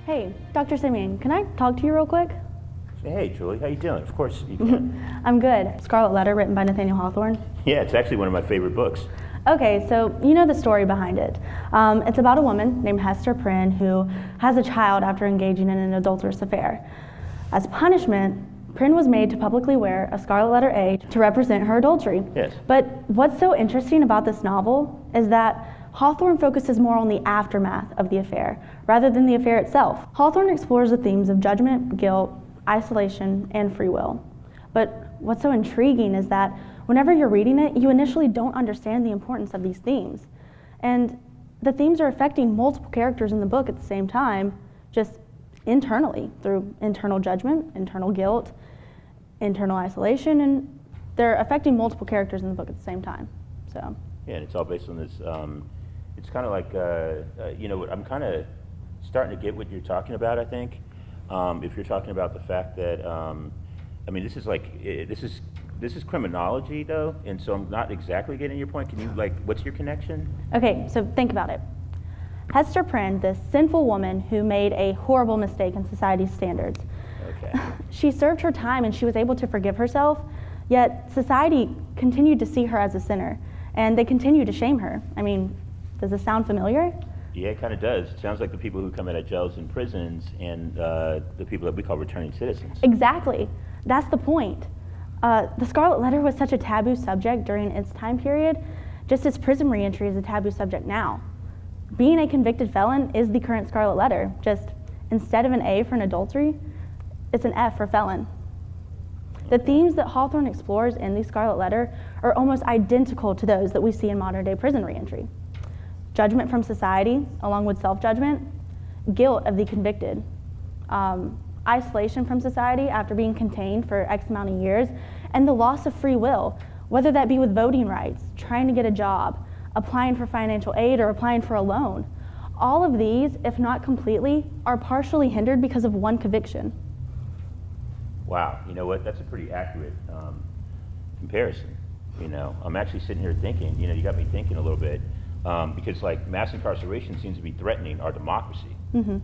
Hey, Dr. Simeon, can I talk to you real quick? Hey, Julie, how you doing? Of course you can. I'm good. Scarlet Letter, written by Nathaniel Hawthorne. Yeah, it's actually one of my favorite books. Okay, so you know the story behind it. It's about a woman named Hester Prynne who has a child after engaging in an adulterous affair. As punishment, Prynne was made to publicly wear a Scarlet Letter A to represent her adultery. Yes. But what's so interesting about this novel is that Hawthorne focuses more on the aftermath of the affair rather than the affair itself. Hawthorne explores the themes of judgment, guilt, isolation, and free will. But what's so intriguing is that whenever you're reading it, you initially don't understand the importance of these themes. And the themes are affecting multiple characters in the book at the same time, just internally, through internal judgment, internal guilt, internal isolation, and they're affecting multiple characters in the book at the same time. So. Yeah, and it's all based on this, it's kind of like, I'm kind of starting to get what you're talking about, I think. If you're talking about the fact that, this is like, this is criminology though, and so I'm not exactly getting your point. Can you, what's your connection? Okay, so think about it. Hester Prynne, this sinful woman who made a horrible mistake in society's standards. Okay. She served her time and she was able to forgive herself, yet society continued to see her as a sinner, and they continue to shame her. I mean, does this sound familiar? Yeah, it kind of does. It sounds like the people who come out of jails and prisons and the people that we call returning citizens. Exactly. That's the point. The Scarlet Letter was such a taboo subject during its time period, just as prison reentry is a taboo subject now. Being a convicted felon is the current Scarlet Letter, just instead of an A for an adultery, it's an F for felon. The themes that Hawthorne explores in the Scarlet Letter are almost identical to those that we see in modern day prison reentry. Judgment from society, along with self-judgment, guilt of the convicted, isolation from society after being contained for X amount of years, and the loss of free will, whether that be with voting rights, trying to get a job, applying for financial aid, or applying for a loan. All of these, if not completely, are partially hindered because of one conviction. Wow, you know what? That's a pretty accurate comparison. You know, I'm actually sitting here thinking, you got me thinking a little bit, because mass incarceration seems to be threatening our democracy. Mm-hmm.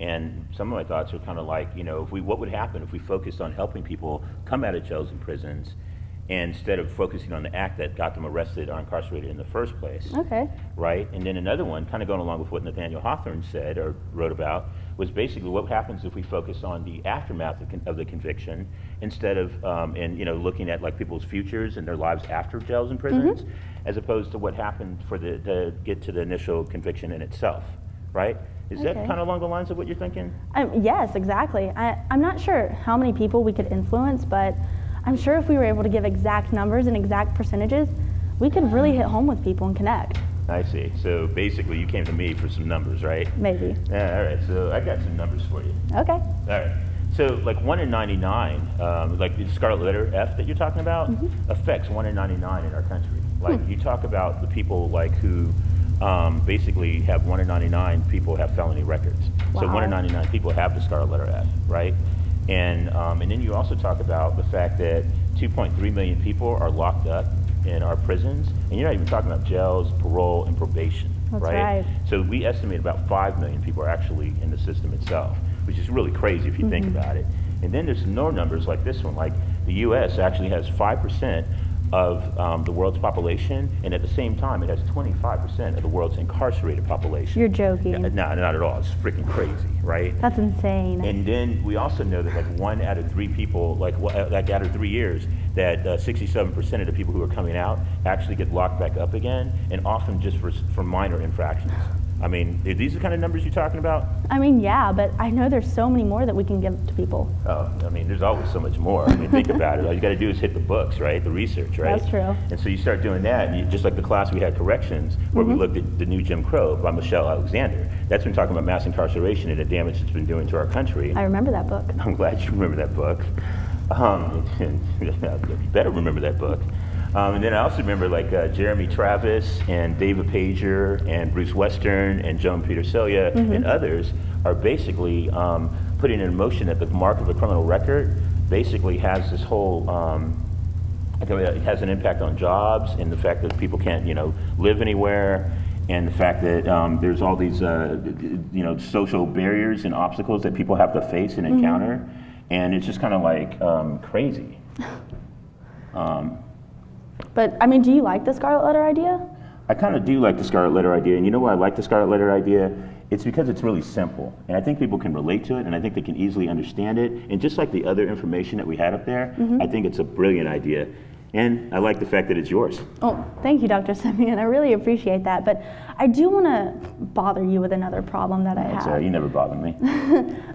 And some of my thoughts are kind of like, what would happen if we focused on helping people come out of jails and prisons instead of focusing on the act that got them arrested or incarcerated in the first place. Okay. Right? And then another one, kind of going along with what Nathaniel Hawthorne said or wrote about, was basically what happens if we focus on the aftermath of the conviction instead of, looking at people's futures and their lives after jails and prisons, mm-hmm. as opposed to what happened to get to the initial conviction in itself, right? Is that kind of along the lines of what you're thinking? Yes, exactly. I'm not sure how many people we could influence, but I'm sure if we were able to give exact numbers and exact percentages, we could really hit home with people and connect. I see. So basically you came to me for some numbers, right? Maybe. Yeah, all right. So I got some numbers for you. Okay. All right. So 1 in 99, the Scarlet Letter F that you're talking about, mm-hmm. affects 1 in 99 in our country. You talk about the people who basically have 1 in 99 people have felony records. Wow. So 1 in 99 people have the Scarlet Letter F, right? And then you also talk about the fact that 2.3 million people are locked up in our prisons, and you're not even talking about jails, parole, and probation. That's right. So we estimate about 5 million people are actually in the system itself, which is really crazy if you mm-hmm. think about it. And then there's no numbers like this one, like the U.S. actually has 5% of the world's population, and at the same time, it has 25% of the world's incarcerated population. You're joking. No, not at all. It's freaking crazy, right? That's insane. And then we also know that 1 out of 3 people, out of 3 years, that 67% of the people who are coming out actually get locked back up again, and often just for minor infractions. I mean, are these the kind of numbers you're talking about? Yeah, but I know there's so many more that we can give to people. Oh, there's always so much more. Think about it. All you got to do is hit the books, right? The research, right? That's true. And so you start doing that, and just like the class we had corrections, where mm-hmm. we looked at The New Jim Crow by Michelle Alexander. That's been talking about mass incarceration and the damage it's been doing to our country. I remember that book. I'm glad you remember that book. You better remember that book. And then I also remember Jeremy Travis and David Pager and Bruce Western and Joan Peter Celia mm-hmm. and others are basically putting in motion that the mark of a criminal record basically has this whole, it has an impact on jobs and the fact that people can't, live anywhere. and the fact that there's all these social barriers and obstacles that people have to face and encounter, and it's just kind of like crazy. But I mean, do you like the Scarlet Letter idea? I kind of do like the Scarlet Letter idea, and you know why I like the Scarlet Letter idea? It's because it's really simple, and I think people can relate to it, and I think they can easily understand it. And just like the other information that we had up there, I think it's a brilliant idea. And I like the fact that it's yours. Oh, thank you, Dr. Simeon. I really appreciate that. But I do want to bother you with another problem that I have. Sorry, you never bother me.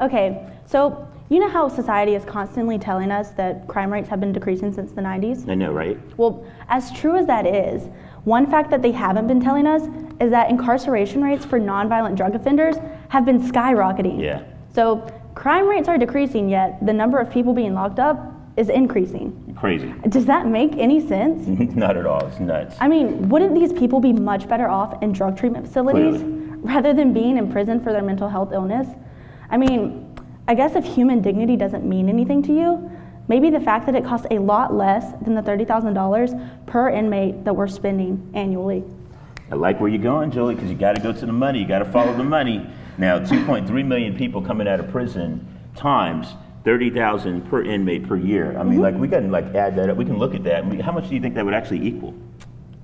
Okay, so you know how society is constantly telling us that crime rates have been decreasing since the 90s? I know, right? Well, as true as that is, one fact that they haven't been telling us is that incarceration rates for nonviolent drug offenders have been skyrocketing. Yeah. So crime rates are decreasing, yet the number of people being locked up is increasing. Crazy. Does that make any sense? Not at all. It's nuts. I mean, wouldn't these people be much better off in drug treatment facilities rather than being in prison for their mental health illness? I mean, I guess if human dignity doesn't mean anything to you, maybe the fact that it costs a lot less than the $30,000 per inmate that we're spending annually. I like where you're going, Julie, because you got to go to the money. You got to follow the money. Now, 2.3 million people coming out of prison times 30,000 per inmate per year. I mean, like, we can add that up. We can look at that. I mean, how much do you think that would actually equal?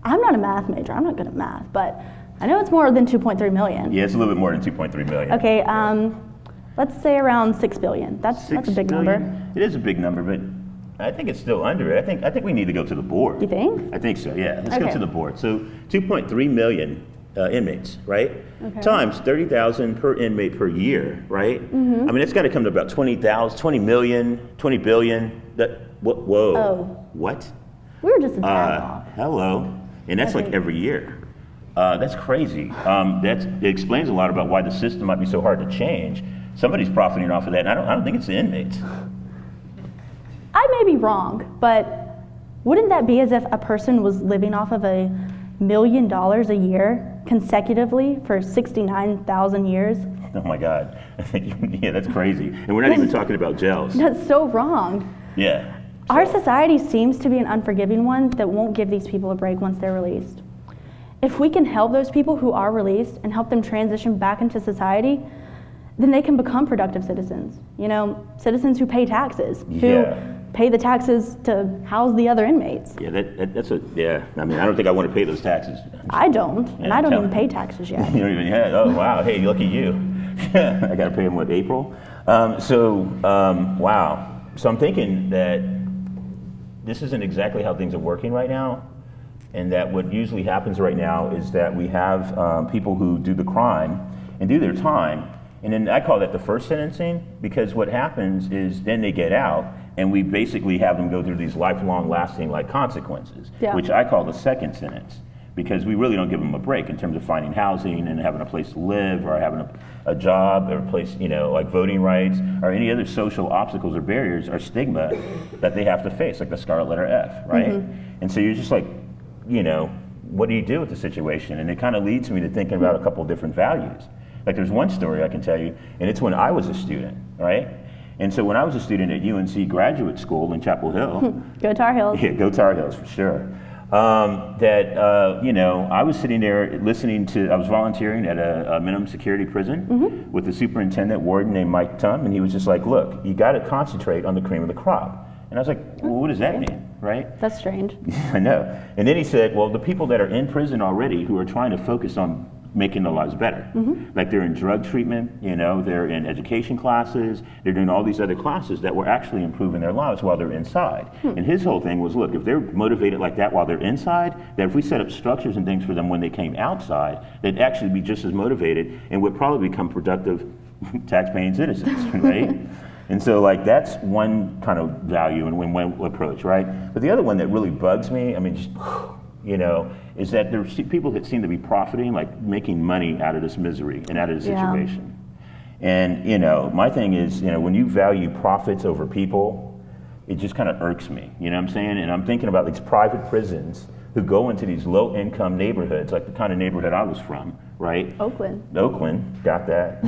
I'm not a math major. I'm not good at math, but I know it's more than 2.3 million. Yeah, it's a little bit more than 2.3 million. Okay, let's say around 6 billion. That's a big number. It is a big number, but I think it's still under it. I think we need to go to the board. You think? I think so, yeah. Let's Okay. go to the board. So 2.3 million inmates, right? Okay. Times 30,000 per inmate per year, right? I mean, it's got to come to about 20 million, 20 billion. Whoa. Oh. What? We were just a tad off. Hello. And that's like Okay. every year. That's crazy. It explains a lot about why the system might be so hard to change. Somebody's profiting off of that, and I don't think it's the inmates. I may be wrong, but wouldn't that be as if a person was living off of $1 million a year consecutively for 69,000 years? Oh my God. Yeah, that's crazy. And we're not even talking about jails. That's so wrong. Yeah. Our society seems to be an unforgiving one that won't give these people a break once they're released. If we can help those people who are released and help them transition back into society, then they can become productive citizens. You know, citizens who pay taxes, who pay the taxes to house the other inmates. Yeah, yeah. I mean, I don't think I want to pay those taxes. I don't, and Yeah, I don't tell even me. pay taxes yet. You don't even, yeah. Oh, wow. Hey, look at you. I got to pay them, what, April? Wow. So I'm thinking that this isn't exactly how things are working right now. And that what usually happens right now is that we have people who do the crime and do their time. And then I call that the first sentencing, because what happens is then they get out and we basically have them go through these lifelong lasting consequences, which I call the second sentence, because we really don't give them a break in terms of finding housing and having a place to live or having a job or a place, like voting rights or any other social obstacles or barriers or stigma that they have to face, like the Scarlet Letter F, right? And so you're just like, what do you do with the situation? And it kind of leads me to thinking about a couple of different values. Like there's one story I can tell you, and it's when I was a student, right? And so when I was a student at UNC Graduate School in Chapel Hill. Go Tar Heels. Yeah, go Tar Heels for sure. I was sitting there I was volunteering at a minimum security prison with the superintendent warden named Mike Tum, and he was just like, look, you got to concentrate on the cream of the crop. And I was like, well, what does that mean, right? That's strange. I know. And then he said, well, the people that are in prison already who are trying to focus on making their lives better. Like they're in drug treatment, they're in education classes, they're doing all these other classes that were actually improving their lives while they're inside. And his whole thing was, look, if they're motivated like that while they're inside, that if we set up structures and things for them when they came outside, they'd actually be just as motivated and would probably become productive tax-paying citizens, right? And so that's one kind of value and one approach, right? But the other one that really bugs me, is that there's people that seem to be profiting, like making money out of this misery and out of the situation. And, my thing is, when you value profits over people, it just kind of irks me, you know what I'm saying? And I'm thinking about these private prisons who go into these low income neighborhoods, like the kind of neighborhood I was from, right? Oakland, got that.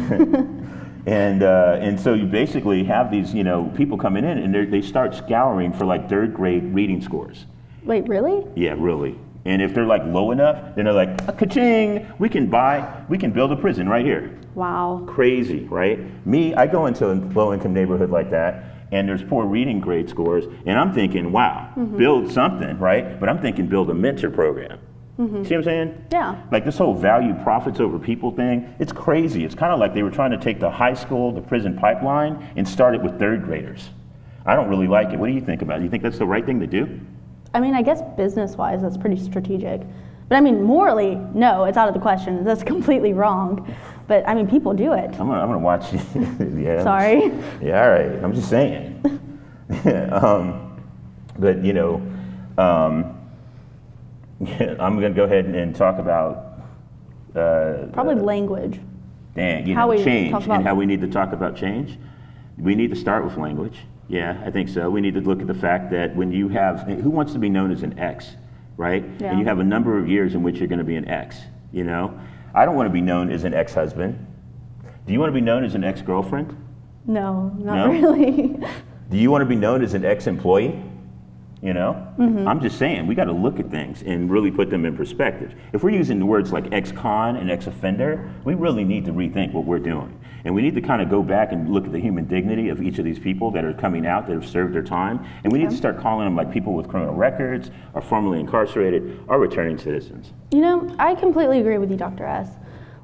And so you basically have these, people coming in and they start scouring for third grade reading scores. Wait, really? Yeah, really. And if they're like low enough, then they're like, ka-ching, we can build a prison right here. Wow. Crazy, right? Me, I go into a low-income neighborhood like that, and there's poor reading grade scores, and I'm thinking, wow, build something, right? But I'm thinking build a mentor program. See what I'm saying? Yeah. Like this whole value profits over people thing, it's crazy. It's kind of like they were trying to take the high school, the prison pipeline, and start it with third graders. I don't really like it. What do you think about it? You think that's the right thing to do? I mean, I guess business-wise, that's pretty strategic. But I mean, morally, no, it's out of the question. That's completely wrong. But I mean, people do it. I'm gonna watch you. Yeah. Sorry. Yeah, all right. I'm just saying. But you know, I'm gonna go ahead and talk about Probably language. Change and how we need to talk about change. We need to start with language. Yeah, I think so. We need to look at the fact that when you have, who wants to be known as an X, right? Yeah. And you have a number of years in which you're going to be an X, you know? I don't want to be known as an ex-husband. Do you want to be known as an ex-girlfriend? No, not really. Do you want to be known as an ex-employee? You know? I'm just saying, we got to look at things and really put them in perspective. If we're using the words like ex-con and ex-offender, we really need to rethink what we're doing. And we need to kind of go back and look at the human dignity of each of these people that are coming out, that have served their time. And we need to start calling them like people with criminal records, or formerly incarcerated, or returning citizens. You know, I completely agree with you, Dr. S.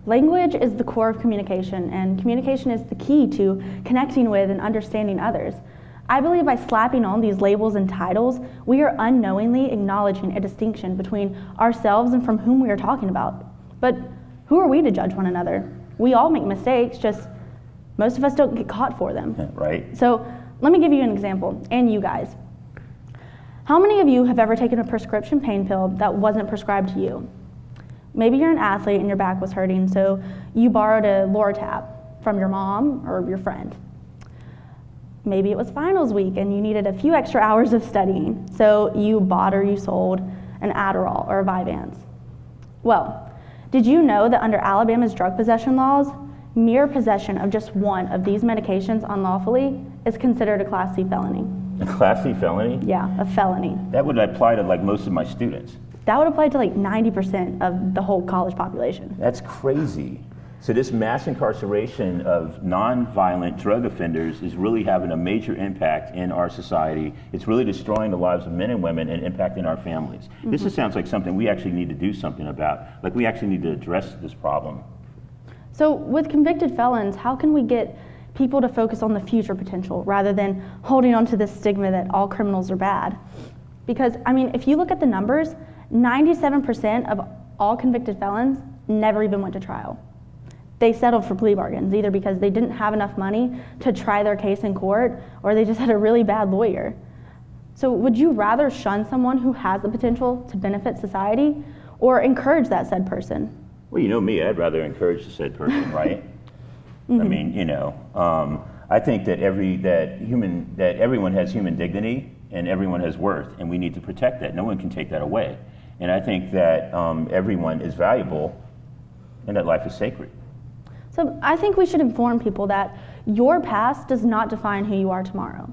Language is the core of communication, and communication is the key to connecting with and understanding others. I believe by slapping on these labels and titles, we are unknowingly acknowledging a distinction between ourselves and from whom we are talking about. But who are we to judge one another? We all make mistakes, just most of us don't get caught for them. Right. So let me give you an example, and you guys. How many of you have ever taken a prescription pain pill that wasn't prescribed to you? Maybe you're an athlete and your back was hurting, so you borrowed a Loratab from your mom or your friend. Maybe it was finals week and you needed a few extra hours of studying, so you bought or you sold an Adderall or a Vyvanse. Well, did you know that under Alabama's drug possession laws, mere possession of just one of these medications unlawfully is considered a Class C felony? A Class C felony? Yeah, a felony. That would apply to like most of my students. That would apply to like 90% of the whole college population. That's crazy. So this mass incarceration of non-violent drug offenders is really having a major impact in our society. It's really destroying the lives of men and women and impacting our families. This just sounds like something we actually need to do something about. Like we actually need to address this problem. So with convicted felons, how can we get people to focus on the future potential rather than holding on to this stigma that all criminals are bad? Because, I mean, if you look at the numbers, 97% of all convicted felons never even went to trial. They settled for plea bargains, either because they didn't have enough money to try their case in court, or they just had a really bad lawyer. So would you rather shun someone who has the potential to benefit society, or encourage that said person? Well, you know me, I'd rather encourage the said person, right? I mean, you know, I think that everyone has human dignity and everyone has worth, and we need to protect that. No one can take that away. And I think that everyone is valuable and that life is sacred. So I think we should inform people that your past does not define who you are tomorrow.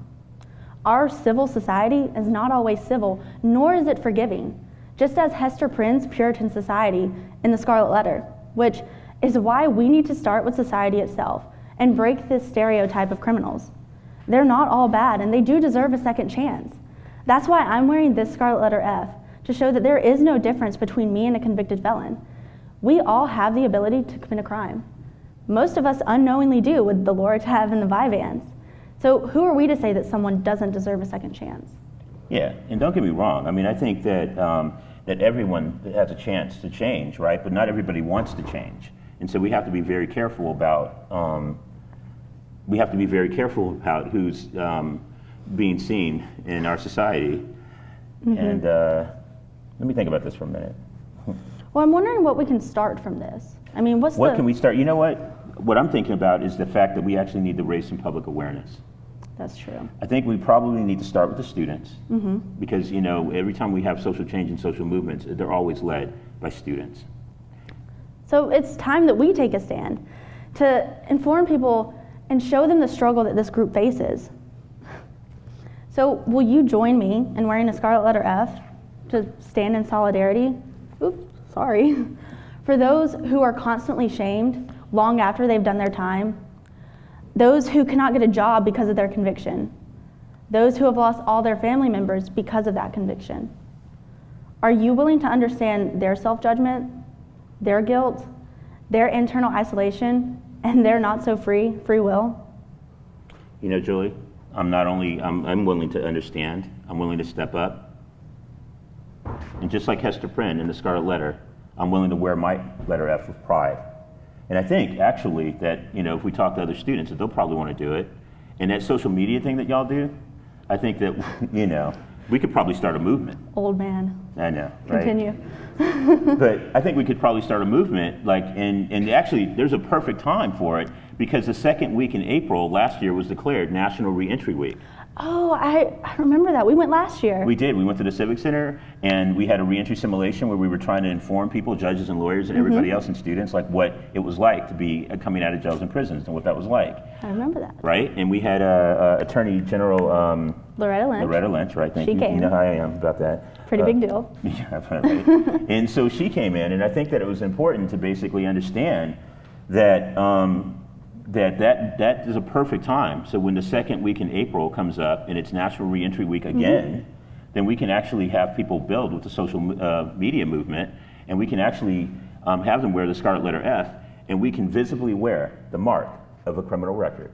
Our civil society is not always civil, nor is it forgiving, just as Hester Prynne's Puritan society in the Scarlet Letter, which is why we need to start with society itself and break this stereotype of criminals. They're not all bad, and they do deserve a second chance. That's why I'm wearing this Scarlet Letter F, to show that there is no difference between me and a convicted felon. We all have the ability to commit a crime. Most of us unknowingly do with the Loratab and the Vyvanse. So who are we to say that someone doesn't deserve a second chance? Yeah, and don't get me wrong. I mean, I think that that everyone has a chance to change, right? But not everybody wants to change, and so we have to be very careful about who's being seen in our society. And let me think about this for a minute. Well, I'm wondering what we can start from this. I mean, what can we start? You know what? What I'm thinking about is the fact that we actually need to raise some public awareness. That's true. I think we probably need to start with the students, because, you know, every time we have social change and social movements, they're always led by students. So it's time that we take a stand to inform people and show them the struggle that this group faces. So will you join me in wearing a Scarlet Letter F? to stand in solidarity, for those who are constantly shamed long after they've done their time, those who cannot get a job because of their conviction, those who have lost all their family members because of that conviction. Are you willing to understand their self-judgment, their guilt, their internal isolation, and their not so free will? You know, Julie, I'm willing to understand. I'm willing to step up. And just like Hester Prynne in the Scarlet Letter, I'm willing to wear my letter F with pride. And I think, actually, that, if we talk to other students, that they'll probably want to do it. And that social media thing that y'all do, I think that, we could probably start a movement. Old man. I know, right? Continue. But I think we could probably start a movement, and actually, there's a perfect time for it, because the second week in April last year was declared National Reentry Week. Oh, I remember that. We went last year. We did. We went to the Civic Center, and we had a reentry simulation where we were trying to inform people, judges and lawyers and everybody else and students, like what it was like to be coming out of jails and prisons and what that was like. I remember that. Right? And we had Attorney General Loretta Lynch, right? Thank you. Came. You know how I am about that. Pretty big deal. Yeah, right. And so she came in, and I think that it was important to basically understand that that is a perfect time. So when the second week in April comes up and it's National Reentry Week again, then we can actually have people build with the social media movement, and we can actually have them wear the Scarlet Letter F, and we can visibly wear the mark of a criminal record.